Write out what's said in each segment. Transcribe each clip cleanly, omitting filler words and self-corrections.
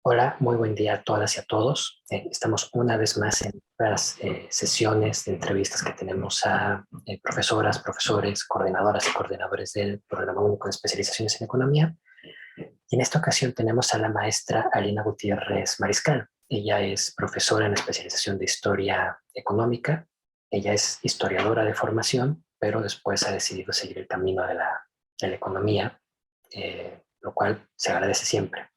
Hola, muy buen día a todas y a todos. Estamos una vez más en las sesiones de entrevistas que tenemos a profesoras, profesores, coordinadoras y coordinadores del Programa Único de Especializaciones en Economía. Y en esta ocasión tenemos a la maestra Alina Gutiérrez Mariscal. Ella es profesora en especialización de Historia Económica. Ella es historiadora de formación, pero después ha decidido seguir el camino de la economía, lo cual se agradece siempre.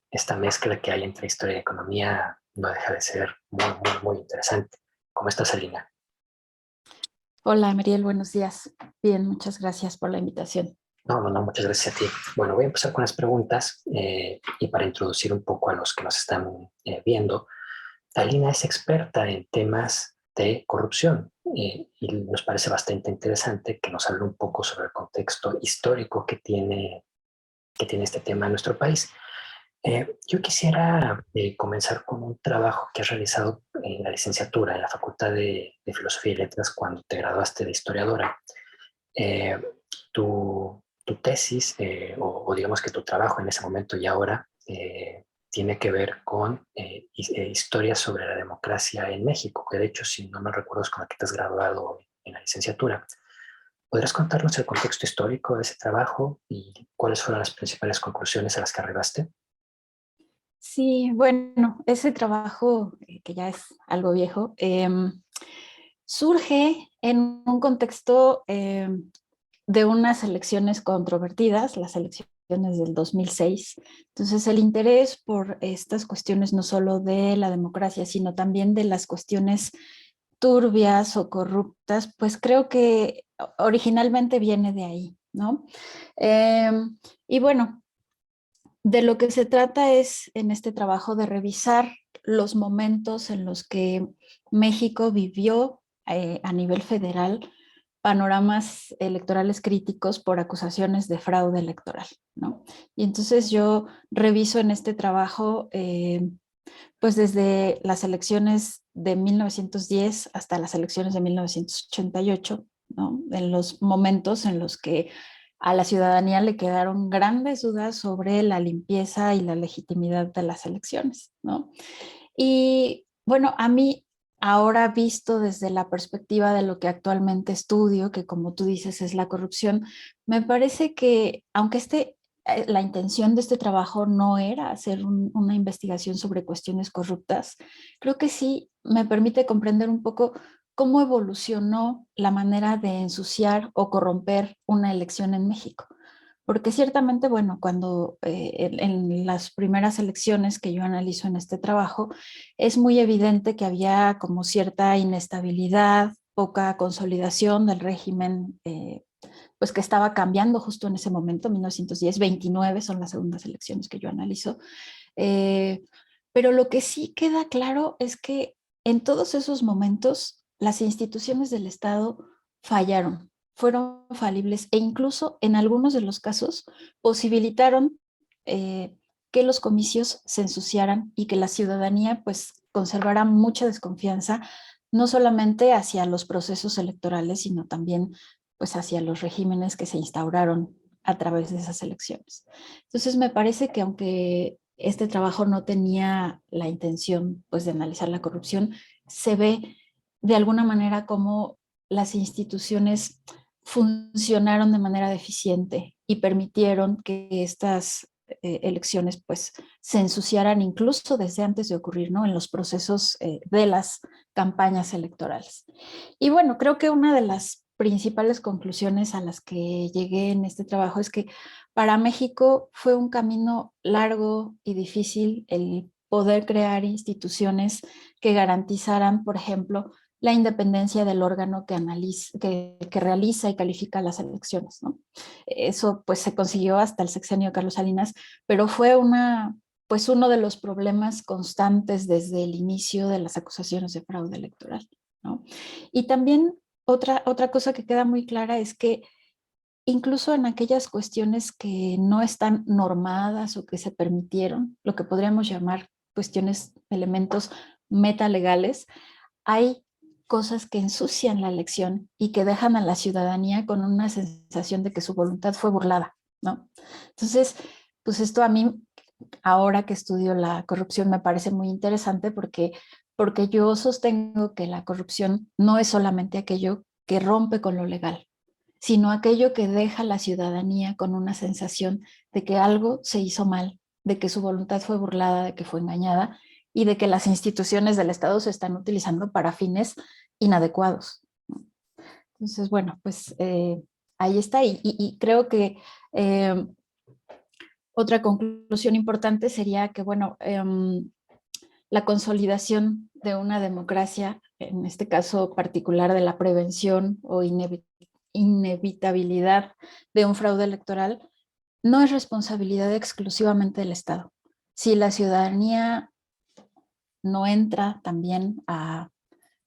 Esta mezcla que hay entre historia y economía no deja de ser muy interesante. ¿Cómo estás, Alina? Hola, Mariel, buenos días. Bien, muchas gracias por la invitación. No, muchas gracias a ti. Bueno, voy a empezar con las preguntas y para introducir un poco a los que nos están viendo, Alina es experta en temas de corrupción y nos parece bastante interesante que nos hable un poco sobre el contexto histórico que tiene este tema en nuestro país. Yo quisiera comenzar con un trabajo que has realizado en la licenciatura en la Facultad de Filosofía y Letras cuando te graduaste de historiadora. Eh, tu tesis, o digamos que tu trabajo en ese momento y ahora, tiene que ver con historia sobre la democracia en México, que de hecho, si no me recuerdo, es con la que te has graduado en la licenciatura. ¿Podrías contarnos el contexto histórico de ese trabajo y cuáles fueron las principales conclusiones a las que arribaste? Sí, bueno, ese trabajo, que ya es algo viejo, surge en un contexto de unas elecciones controvertidas, las elecciones del 2006. Entonces, el interés por estas cuestiones no solo de la democracia, sino también de las cuestiones turbias o corruptas, pues creo que originalmente viene de ahí, ¿no? Eh, y bueno, de lo que se trata es en este trabajo de revisar los momentos en los que México vivió a nivel federal panoramas electorales críticos por acusaciones de fraude electoral, ¿no? Y entonces yo reviso en este trabajo, pues desde las elecciones de 1910 hasta las elecciones de 1988, ¿no? En los momentos en los que a la ciudadanía le quedaron grandes dudas sobre la limpieza y la legitimidad de las elecciones, ¿no? Y bueno, a mí ahora visto desde la perspectiva de lo que actualmente estudio, que como tú dices es la corrupción, me parece que aunque la intención de este trabajo no era hacer una investigación sobre cuestiones corruptas, creo que sí me permite comprender un poco cómo evolucionó la manera de ensuciar o corromper una elección en México. Porque ciertamente, bueno, cuando en las primeras elecciones que yo analizo en este trabajo, es muy evidente que había como cierta inestabilidad, poca consolidación del régimen, pues que estaba cambiando justo en ese momento, 1910, 29 son las segundas elecciones que yo analizo. Eh, pero lo que sí queda claro es que en todos esos momentos las instituciones del Estado fallaron, fueron falibles e incluso en algunos de los casos posibilitaron eh, que los comicios se ensuciaran y que la ciudadanía pues conservara mucha desconfianza, no solamente hacia los procesos electorales, sino también pues hacia los regímenes que se instauraron a través de esas elecciones. Entonces me parece que aunque este trabajo no tenía la intención pues de analizar la corrupción, se ve de alguna manera cómo las instituciones funcionaron de manera deficiente y permitieron que estas elecciones pues se ensuciaran incluso desde antes de ocurrir, ¿no? En los procesos de las campañas electorales. Y bueno, creo que una de las principales conclusiones a las que llegué en este trabajo es que para México fue un camino largo y difícil el poder crear instituciones que garantizaran, por ejemplo, la independencia del órgano que realiza y califica las elecciones, ¿no? Eso pues se consiguió hasta el sexenio de Carlos Salinas, pero fue pues uno de los problemas constantes desde el inicio de las acusaciones de fraude electoral, ¿no? Y también otra cosa que queda muy clara es que incluso en aquellas cuestiones que no están normadas o que se permitieron, lo que podríamos llamar cuestiones, elementos metalegales, hay cosas que ensucian la elección y que dejan a la ciudadanía con una sensación de que su voluntad fue burlada, ¿no? Entonces, pues esto a mí ahora que estudio la corrupción me parece muy interesante porque yo sostengo que la corrupción no es solamente aquello que rompe con lo legal, sino aquello que deja a la ciudadanía con una sensación de que algo se hizo mal, de que su voluntad fue burlada, de que fue engañada y de que las instituciones del Estado se están utilizando para fines inadecuados. Entonces, bueno, pues ahí está. Y creo que otra conclusión importante sería que, bueno, la consolidación de una democracia, en este caso particular de la prevención o inevitabilidad de un fraude electoral, no es responsabilidad exclusivamente del Estado. Si la ciudadanía no entra también a,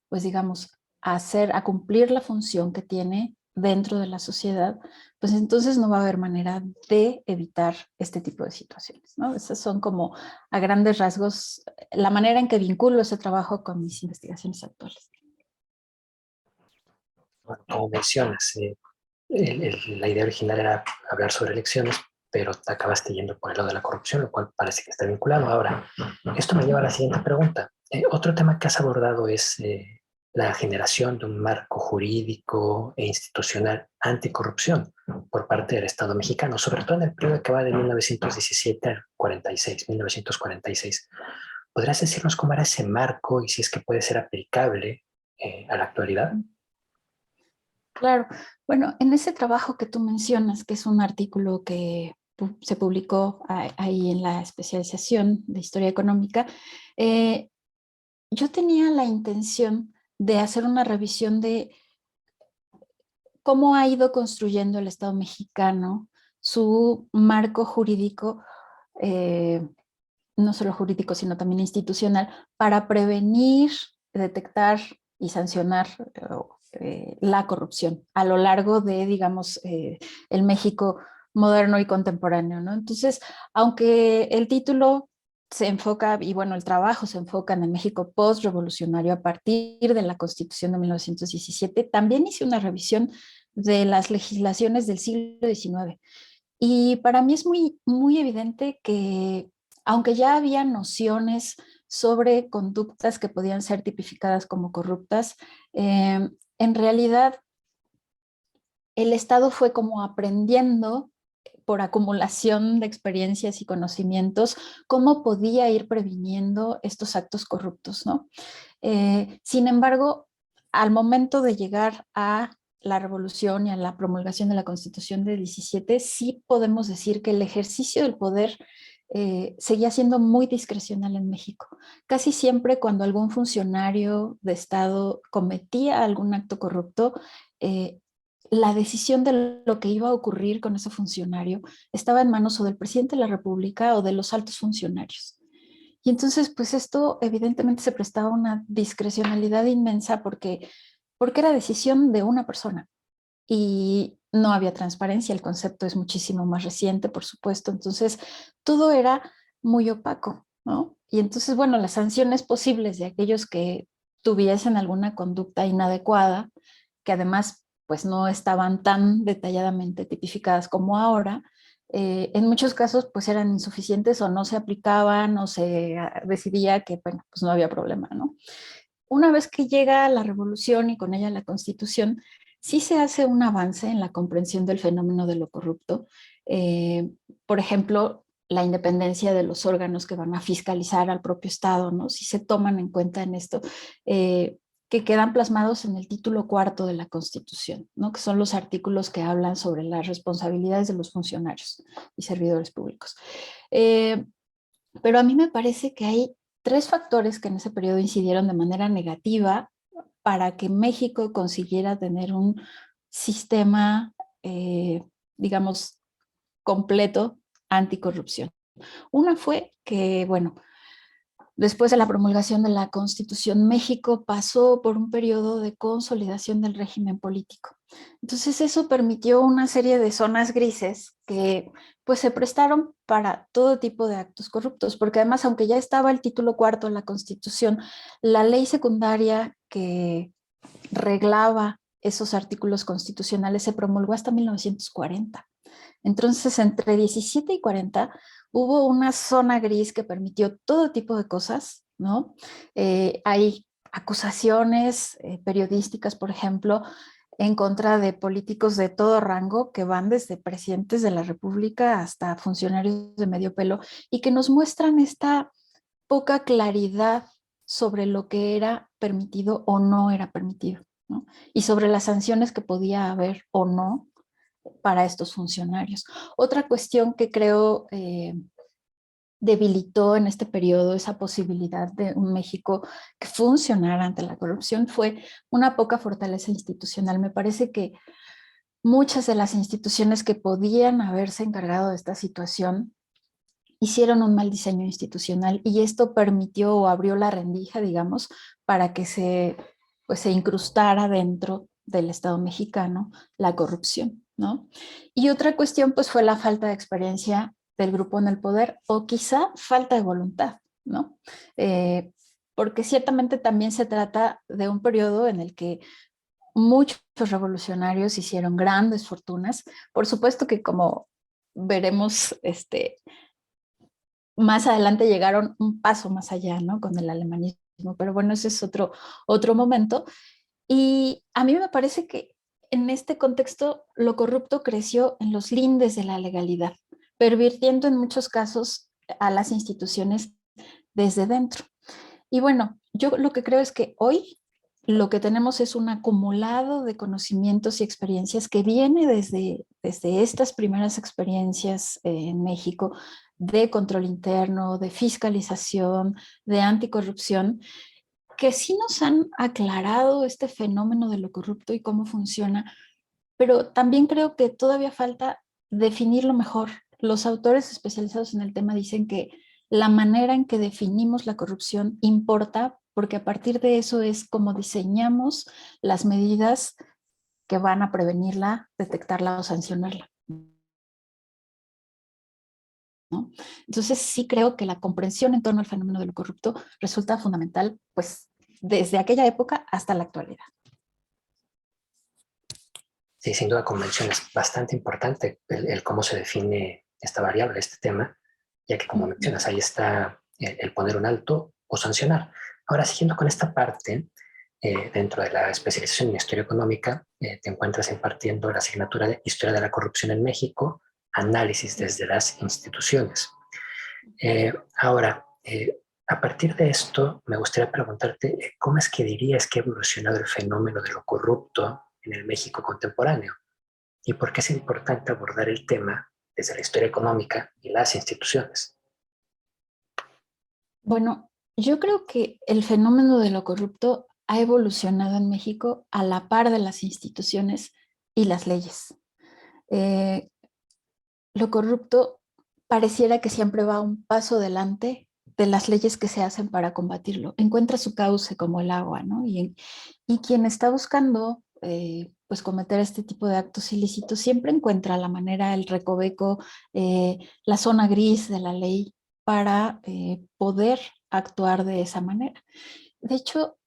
pues digamos, a cumplir la función que tiene dentro de la sociedad, pues entonces no va a haber manera de evitar este tipo de situaciones, ¿no? Esas son como a grandes rasgos la manera en que vinculo ese trabajo con mis investigaciones actuales. Bueno, como mencionas, la idea original era hablar sobre elecciones, pero te acabaste yendo por el lado de la corrupción, lo cual parece que está vinculado. Ahora, esto me lleva a la siguiente pregunta. Otro tema que has abordado es la generación de un marco jurídico e institucional anticorrupción por parte del Estado mexicano, sobre todo en el periodo que va de 1917 al 46, 1946. ¿Podrías decirnos cómo era ese marco y si es que puede ser aplicable a la actualidad? Claro, bueno, en ese trabajo que tú mencionas, que es un artículo que se publicó ahí en la especialización de Historia Económica, eh, yo tenía la intención de hacer una revisión de cómo ha ido construyendo el Estado mexicano su marco jurídico, eh, no solo jurídico, sino también institucional, para prevenir, detectar y sancionar la corrupción a lo largo de, digamos, el México moderno y contemporáneo, ¿no? Entonces, aunque el título se enfoca, y bueno, el trabajo se enfoca en el México post-revolucionario a partir de la Constitución de 1917, también hice una revisión de las legislaciones del siglo XIX. Y para mí es muy evidente que, aunque ya había nociones sobre conductas que podían ser tipificadas como corruptas, en realidad el Estado fue como aprendiendo por acumulación de experiencias y conocimientos cómo podía ir previniendo estos actos corruptos, ¿no? Sin embargo, al momento de llegar a la revolución y a la promulgación de la Constitución de 17, sí podemos decir que el ejercicio del poder seguía siendo muy discrecional en México. Casi siempre cuando algún funcionario de Estado cometía algún acto corrupto, eh, la decisión de lo que iba a ocurrir con ese funcionario estaba en manos o del presidente de la República o de los altos funcionarios. Y entonces, pues esto evidentemente se prestaba a una discrecionalidad inmensa porque era decisión de una persona y no había transparencia, el concepto es muchísimo más reciente, por supuesto, entonces todo era muy opaco, ¿no? Y entonces, bueno, las sanciones posibles de aquellos que tuviesen alguna conducta inadecuada, que además pues no estaban tan detalladamente tipificadas como ahora, en muchos casos pues eran insuficientes o no se aplicaban o se decidía que bueno, pues no había problema, ¿no? Una vez que llega la revolución y con ella la constitución, sí se hace un avance en la comprensión del fenómeno de lo corrupto. Por ejemplo, la independencia de los órganos que van a fiscalizar al propio Estado, ¿no? Si se toman en cuenta en esto, que quedan plasmados en el título cuarto de la Constitución, ¿no? Que son los artículos que hablan sobre las responsabilidades de los funcionarios y servidores públicos. Eh, pero a mí me parece que hay tres factores que en ese periodo incidieron de manera negativa para que México consiguiera tener un sistema, digamos, completo anticorrupción. Una fue que, bueno, después de la promulgación de la Constitución, México pasó por un periodo de consolidación del régimen político. Entonces eso permitió una serie de zonas grises que pues se prestaron para todo tipo de actos corruptos, porque además, aunque ya estaba el título cuarto de la Constitución, la ley secundaria que reglaba esos artículos constitucionales se promulgó hasta 1940. Entonces, entre 17 y 40 hubo una zona gris que permitió todo tipo de cosas, ¿no? Hay acusaciones periodísticas, por ejemplo, en contra de políticos de todo rango que van desde presidentes de la República hasta funcionarios de medio pelo y que nos muestran esta poca claridad sobre lo que era permitido o no era permitido, ¿no? Y sobre las sanciones que podía haber o no para estos funcionarios. Otra cuestión que creo debilitó en este periodo esa posibilidad de un México que funcionara ante la corrupción fue una poca fortaleza institucional. Me parece que muchas de las instituciones que podían haberse encargado de esta situación hicieron un mal diseño institucional y esto permitió o abrió la rendija, digamos, para que pues, se incrustara dentro del Estado mexicano la corrupción, ¿no? Y otra cuestión, pues, fue la falta de experiencia del grupo en el poder o quizá falta de voluntad, ¿no? Porque ciertamente también se trata de un periodo en el que muchos revolucionarios hicieron grandes fortunas. Por supuesto que como veremos, más adelante llegaron un paso más allá, ¿no? Con el alemanismo, pero bueno, ese es otro momento. Y a mí me parece que en este contexto lo corrupto creció en los lindes de la legalidad, pervirtiendo en muchos casos a las instituciones desde dentro. Y bueno, yo lo que creo es que hoy lo que tenemos es un acumulado de conocimientos y experiencias que viene desde estas primeras experiencias en México de control interno, de fiscalización, de anticorrupción, que sí nos han aclarado este fenómeno de lo corrupto y cómo funciona, pero también creo que todavía falta definirlo mejor. Los autores especializados en el tema dicen que la manera en que definimos la corrupción importa porque a partir de eso es como diseñamos las medidas que van a prevenirla, detectarla o sancionarla, ¿no? Entonces sí creo que la comprensión en torno al fenómeno de lo corrupto resulta fundamental, pues desde aquella época hasta la actualidad. Sí, sin duda, como mencionas, bastante importante el cómo se define esta variable, este tema, ya que como mencionas, ahí está el poner un alto o sancionar. Ahora, siguiendo con esta parte, dentro de la especialización en historia económica, te encuentras impartiendo la asignatura de Historia de la Corrupción en México, análisis desde las instituciones. Ahora, a partir de esto, me gustaría preguntarte, ¿cómo es que dirías que ha evolucionado el fenómeno de lo corrupto en el México contemporáneo? ¿Y por qué es importante abordar el tema desde la historia económica y las instituciones? Bueno, yo creo que el fenómeno de lo corrupto ha evolucionado en México a la par de las instituciones y las leyes. Eh, lo corrupto pareciera que siempre va un paso delante de las leyes que se hacen para combatirlo. Encuentra su cauce como el agua, ¿no? Y quien está buscando pues cometer este tipo de actos ilícitos siempre encuentra la manera, el recoveco, la zona gris de la ley para poder actuar de esa manera. De hecho,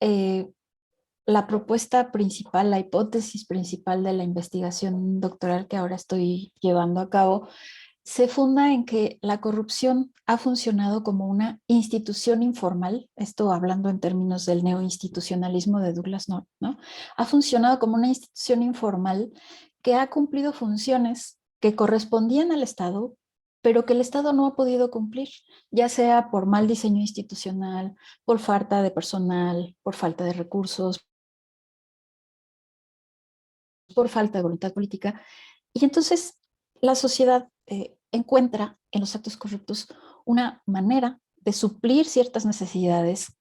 la propuesta principal, la hipótesis principal de la investigación doctoral que ahora estoy llevando a cabo, se funda en que la corrupción ha funcionado como una institución informal, esto hablando en términos del neoinstitucionalismo de Douglas North, ¿no? Ha funcionado como una institución informal que ha cumplido funciones que correspondían al Estado, pero que el Estado no ha podido cumplir, ya sea por mal diseño institucional, por falta de personal, por falta de recursos, por falta de voluntad política. Y entonces la sociedad encuentra en los actos corruptos una manera de suplir ciertas necesidades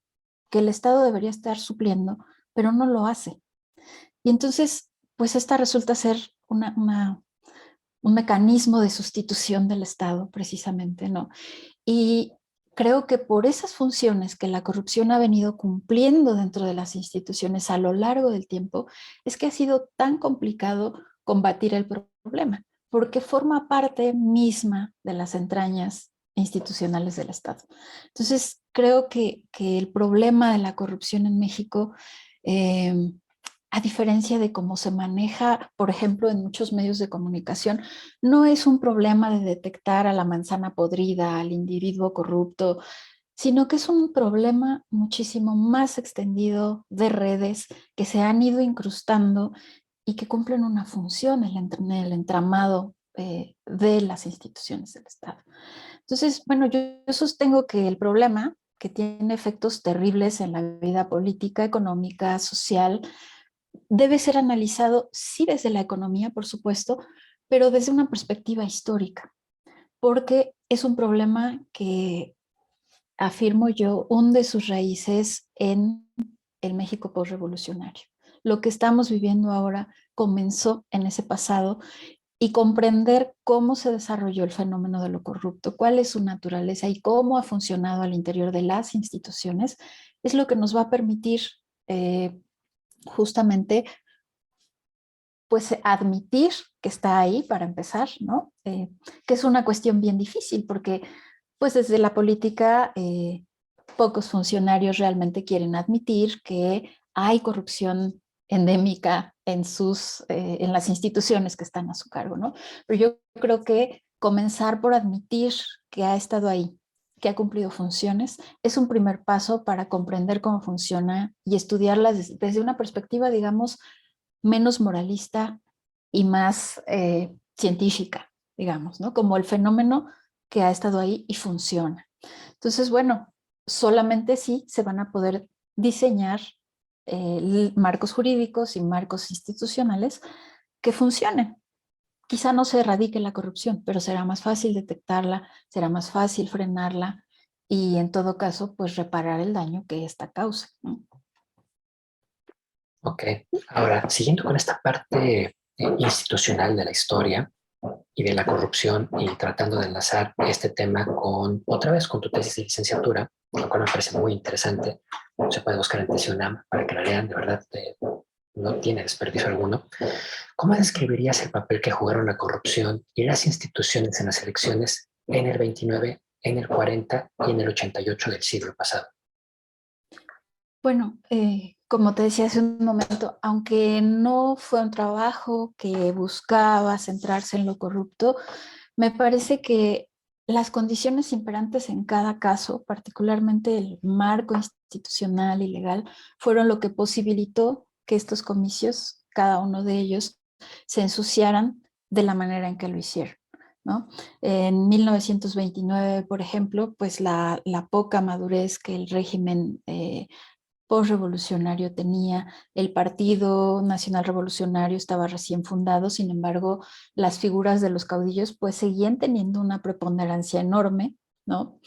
que el Estado debería estar supliendo, pero no lo hace. Y entonces, pues esta resulta ser un mecanismo de sustitución del Estado, precisamente, ¿no? Y creo que por esas funciones que la corrupción ha venido cumpliendo dentro de las instituciones a lo largo del tiempo, es que ha sido tan complicado combatir el problema, porque forma parte misma de las entrañas institucionales del Estado. Entonces, creo que el problema de la corrupción en México eh, a diferencia de cómo se maneja, por ejemplo, en muchos medios de comunicación, no es un problema de detectar a la manzana podrida, al individuo corrupto, sino que es un problema muchísimo más extendido de redes que se han ido incrustando y que cumplen una función en el entramado de las instituciones del Estado. Entonces, bueno, yo sostengo que el problema, que tiene efectos terribles en la vida política, económica, social, debe ser analizado, sí, desde la economía, por supuesto, pero desde una perspectiva histórica, porque es un problema que, afirmo yo, hunde sus raíces en el México postrevolucionario. Lo que estamos viviendo ahora comenzó en ese pasado, y comprender cómo se desarrolló el fenómeno de lo corrupto, cuál es su naturaleza y cómo ha funcionado al interior de las instituciones, es lo que nos va a permitir eh, justamente pues admitir que está ahí para empezar, ¿no? Que es una cuestión bien difícil porque pues desde la política pocos funcionarios realmente quieren admitir que hay corrupción endémica en las instituciones que están a su cargo, ¿no? Pero yo creo que comenzar por admitir que ha estado ahí, que ha cumplido funciones, es un primer paso para comprender cómo funciona y estudiarla desde una perspectiva, digamos, menos moralista y más científica, digamos, ¿no? Como el fenómeno que ha estado ahí y funciona. Entonces, bueno, solamente sí se van a poder diseñar marcos jurídicos y marcos institucionales que funcionen. Quizá no se erradique la corrupción, pero será más fácil detectarla, será más fácil frenarla y en todo caso, pues reparar el daño que esta causa, ¿no? Ok, ahora, siguiendo con esta parte institucional de la historia y de la corrupción y tratando de enlazar este tema con, otra vez, con tu tesis de licenciatura, lo cual me parece muy interesante. Se puede buscar en TESIUNAM para que la lean, de verdad, no tiene desperdicio alguno. ¿Cómo describirías el papel que jugaron la corrupción y las instituciones en las elecciones en el 29, en el 40 y en el 88 del siglo pasado? Bueno, como te decía hace un momento, aunque no fue un trabajo que buscaba centrarse en lo corrupto, me parece que las condiciones imperantes en cada caso, particularmente el marco institucional y legal, fueron lo que posibilitó que estos comicios, cada uno de ellos, se ensuciaran de la manera en que lo hicieron, ¿no? En 1929, por ejemplo, pues la poca madurez que el régimen postrevolucionario tenía, el Partido Nacional Revolucionario estaba recién fundado, sin embargo, las figuras de los caudillos pues seguían teniendo una preponderancia enorme, ¿no?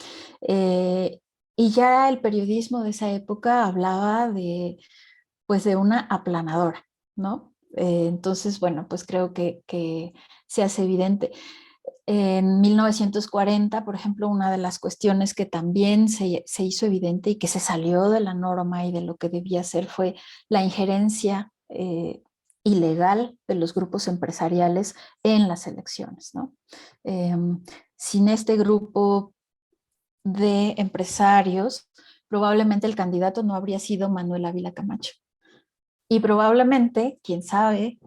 Eh, y ya el periodismo de esa época hablaba pues de una aplanadora, ¿no? Entonces, bueno, pues creo que se hace evidente. En 1940, por ejemplo, una de las cuestiones que también se hizo evidente y que se salió de la norma y de lo que debía ser fue la injerencia ilegal de los grupos empresariales en las elecciones, ¿no? Eh, Sin este grupo de empresarios, probablemente el candidato no habría sido Manuel Ávila Camacho. Y probablemente, quién sabe,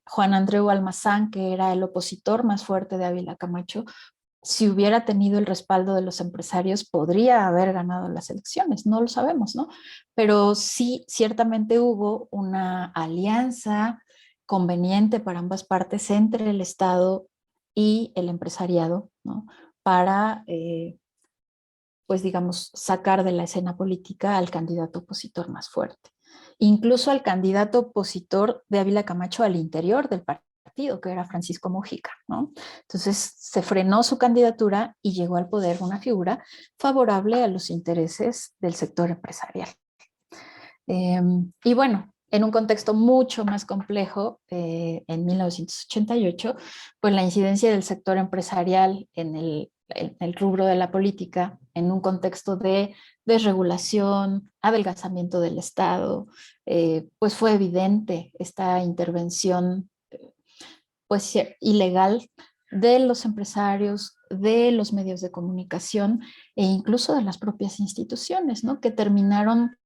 Juan Andreu Almazán, que era el opositor más fuerte de Ávila Camacho, si hubiera tenido el respaldo de los empresarios, podría haber ganado las elecciones, no lo sabemos, ¿no? Pero sí, ciertamente hubo una alianza conveniente para ambas partes entre el Estado y el empresariado, ¿no? Para, pues digamos, sacar de la escena política al candidato opositor más fuerte. Incluso al candidato opositor de Ávila Camacho al interior del partido, que era Francisco Mujica, ¿no? Entonces se frenó su candidatura y llegó al poder una figura favorable a los intereses del sector empresarial. Y bueno, en un contexto mucho más complejo, en 1988, pues la incidencia del sector empresarial en el rubro de la política, en un contexto de desregulación, adelgazamiento del Estado, pues fue evidente esta intervención pues ilegal de los empresarios, de los medios de comunicación e incluso de las propias instituciones, ¿no? Que terminaron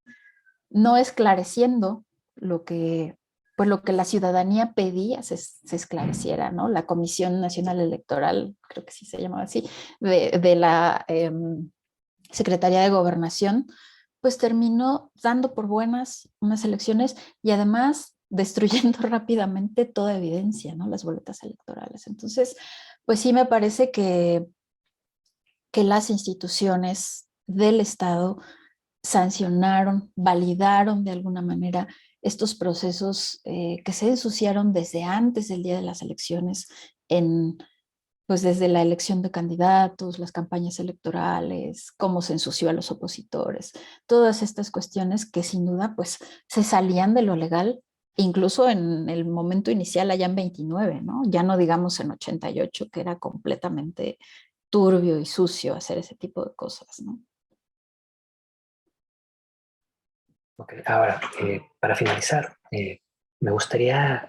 no esclareciendo lo que pues lo que la ciudadanía pedía se esclareciera, ¿no? La Comisión Nacional Electoral, creo que sí se llamaba así, de la Secretaría de Gobernación, pues terminó dando por buenas unas elecciones y además destruyendo rápidamente toda evidencia, ¿no? Las boletas electorales. Entonces, pues sí me parece que las instituciones del Estado sancionaron, validaron de alguna manera estos procesos que se ensuciaron desde antes del día de las elecciones, pues desde la elección de candidatos, las campañas electorales, cómo se ensució a los opositores, todas estas cuestiones que sin duda pues se salían de lo legal, incluso en el momento inicial allá en 29, ¿no? Ya no digamos en 88, que era completamente turbio y sucio hacer ese tipo de cosas, ¿no? Okay. Ahora, para finalizar, me gustaría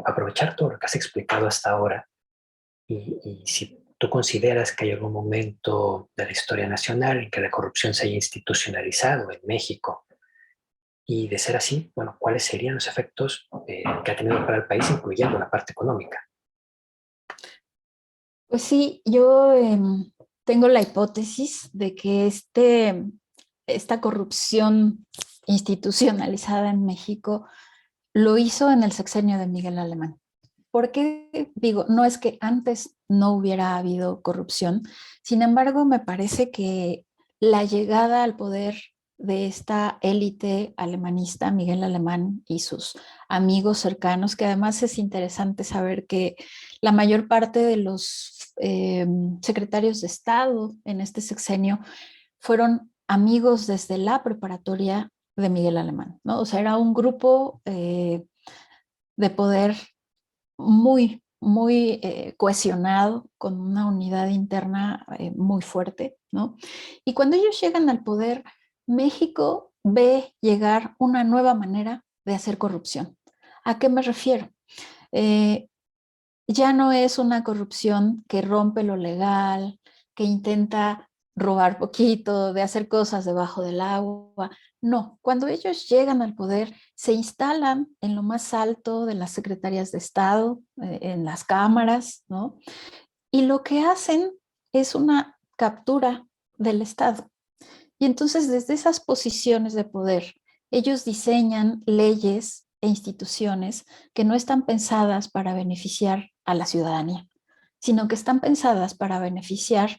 aprovechar todo lo que has explicado hasta ahora y si tú consideras que hay algún momento de la historia nacional en que la corrupción se haya institucionalizado en México y de ser así, bueno, ¿cuáles serían los efectos que ha tenido para el país, incluyendo la parte económica? Pues sí, yo tengo la hipótesis de que esta corrupción institucionalizada en México lo hizo en el sexenio de Miguel Alemán. ¿Por qué digo? No es que antes no hubiera habido corrupción, sin embargo, me parece que la llegada al poder de esta élite alemanista, Miguel Alemán y sus amigos cercanos, que además es interesante saber que la mayor parte de los secretarios de Estado en este sexenio fueron amigos desde la preparatoria de Miguel Alemán, ¿no? O sea, era un grupo de poder muy cohesionado, con una unidad interna muy fuerte, ¿no? Y cuando ellos llegan al poder, México ve llegar una nueva manera de hacer corrupción. ¿A qué me refiero? Eh, ya no es una corrupción que rompe lo legal, que intenta robar poquito, de hacer cosas debajo del agua. No, cuando ellos llegan al poder, se instalan en lo más alto de las secretarías de Estado, en las cámaras, ¿no? Y lo que hacen es una captura del Estado. Y entonces desde esas posiciones de poder, ellos diseñan leyes e instituciones que no están pensadas para beneficiar a la ciudadanía, sino que están pensadas para beneficiar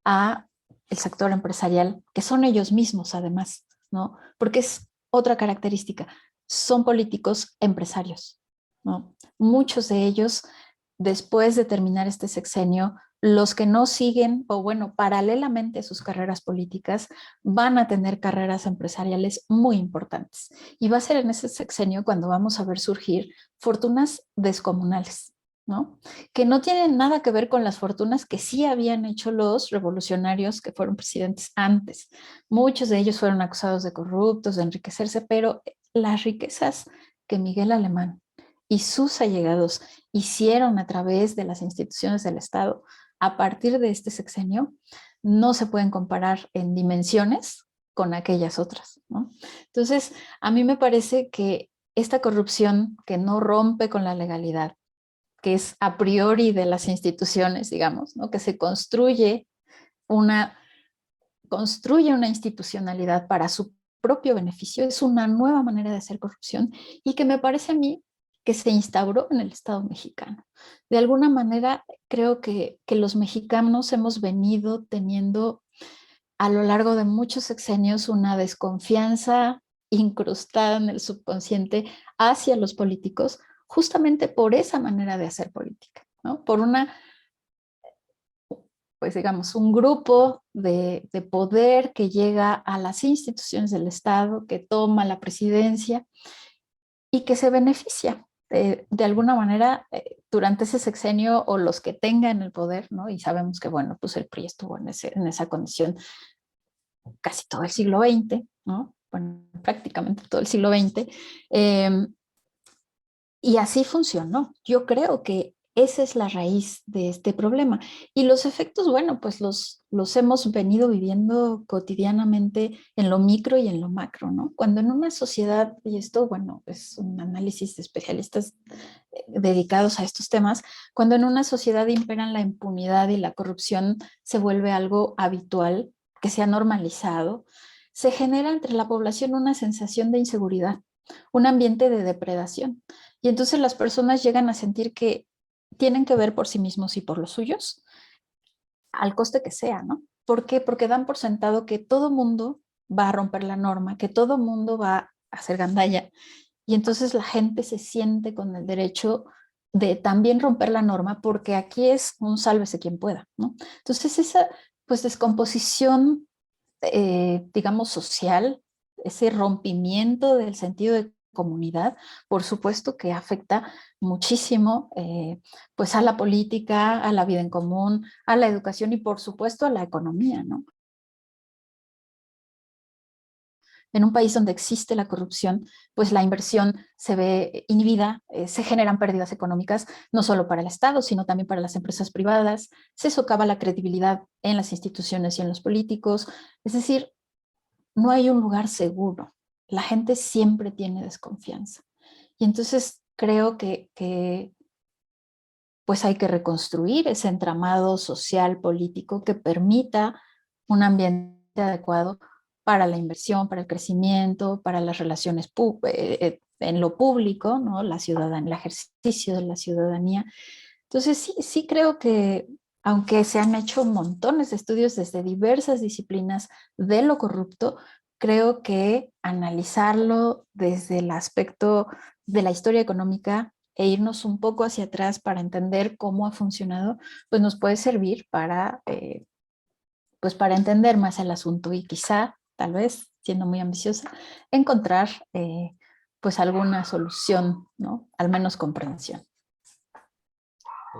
a el sector empresarial, que son ellos mismos además, ¿no? Porque es otra característica, son políticos empresarios, ¿no? Muchos de ellos, después de terminar este sexenio, los que no siguen, o bueno, paralelamente a sus carreras políticas, van a tener carreras empresariales muy importantes. Y va a ser en ese sexenio cuando vamos a ver surgir fortunas descomunales, ¿no? Que no tienen nada que ver con las fortunas que sí habían hecho los revolucionarios que fueron presidentes antes. Muchos de ellos fueron acusados de corruptos, de enriquecerse, pero las riquezas que Miguel Alemán y sus allegados hicieron a través de las instituciones del Estado a partir de este sexenio no se pueden comparar en dimensiones con aquellas otras, ¿no? Entonces, a mí me parece que esta corrupción que no rompe con la legalidad, que es a priori de las instituciones, digamos, ¿no? Que se una, construye una institucionalidad para su propio beneficio, es una nueva manera de hacer corrupción y que me parece a mí que se instauró en el Estado mexicano. De alguna manera, creo que los mexicanos hemos venido teniendo a lo largo de muchos sexenios una desconfianza incrustada en el subconsciente hacia los políticos, justamente por esa manera de hacer política, ¿no? Por una, pues digamos, un grupo de poder que llega a las instituciones del Estado, que toma la presidencia y que se beneficia de alguna manera durante ese sexenio o los que tengan el poder, ¿no? Y sabemos que, bueno, pues el PRI estuvo en esa condición casi todo el siglo XX, ¿no? Bueno, prácticamente todo el siglo XX. Y así funcionó. Yo creo que esa es la raíz de este problema. Y los efectos, bueno, pues los hemos venido viviendo cotidianamente en lo micro y en lo macro, ¿no? Cuando en una sociedad, y esto, bueno, es un análisis de especialistas dedicados a estos temas, cuando en una sociedad imperan la impunidad y la corrupción se vuelve algo habitual, que se ha normalizado, se genera entre la población una sensación de inseguridad, un ambiente de depredación. Y entonces las personas llegan a sentir que tienen que ver por sí mismos y por los suyos, al coste que sea, ¿no? ¿Por qué? Porque dan por sentado que todo mundo va a romper la norma, que todo mundo va a hacer gandalla. Y entonces la gente se siente con el derecho de también romper la norma, porque aquí es un sálvese quien pueda, ¿no? Entonces esa, pues, descomposición, digamos, social, ese rompimiento del sentido de comunidad, por supuesto que afecta muchísimo, pues, a la política, a la vida en común, a la educación y por supuesto a la economía, ¿no? En un país donde existe la corrupción, pues la inversión se ve inhibida, se generan pérdidas económicas, no solo para el Estado, sino también para las empresas privadas, se socava la credibilidad en las instituciones y en los políticos, es decir, no hay un lugar seguro. La gente siempre tiene desconfianza. Y entonces creo que pues hay que reconstruir ese entramado social, político que permita un ambiente adecuado para la inversión, para el crecimiento, para las relaciones en lo público, ¿no? La ciudadanía, el ejercicio de la ciudadanía. Entonces sí, sí creo que aunque se han hecho montones de estudios desde diversas disciplinas de lo corrupto, creo que analizarlo desde el aspecto de la historia económica e irnos un poco hacia atrás para entender cómo ha funcionado, pues nos puede servir pues para entender más el asunto y quizá, tal vez, siendo muy ambiciosa, encontrar pues alguna solución, ¿no? Al menos comprensión.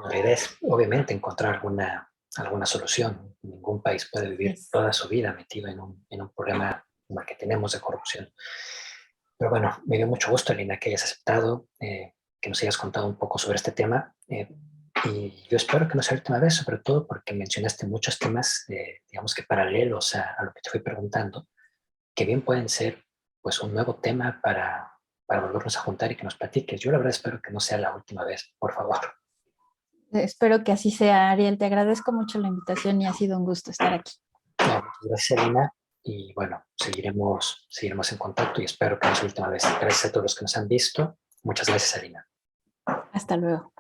La idea es, obviamente, encontrar alguna solución. Ningún país puede vivir Yes. toda su vida metido en un problema como el que tenemos de corrupción. Pero bueno, me dio mucho gusto, Elena, que hayas aceptado, que nos hayas contado un poco sobre este tema. Y yo espero que no sea la última vez, sobre todo porque mencionaste muchos temas, digamos que paralelos a lo que te fui preguntando, que bien pueden ser pues un nuevo tema para volvernos a juntar y que nos platiques. Yo la verdad espero que no sea la última vez, por favor. Espero que así sea, Ariel. Te agradezco mucho la invitación y ha sido un gusto estar aquí. No, gracias, Elena. Y bueno, seguiremos en contacto y espero que no sea la última vez. Gracias a todos los que nos han visto. Muchas gracias, Elena. Hasta luego.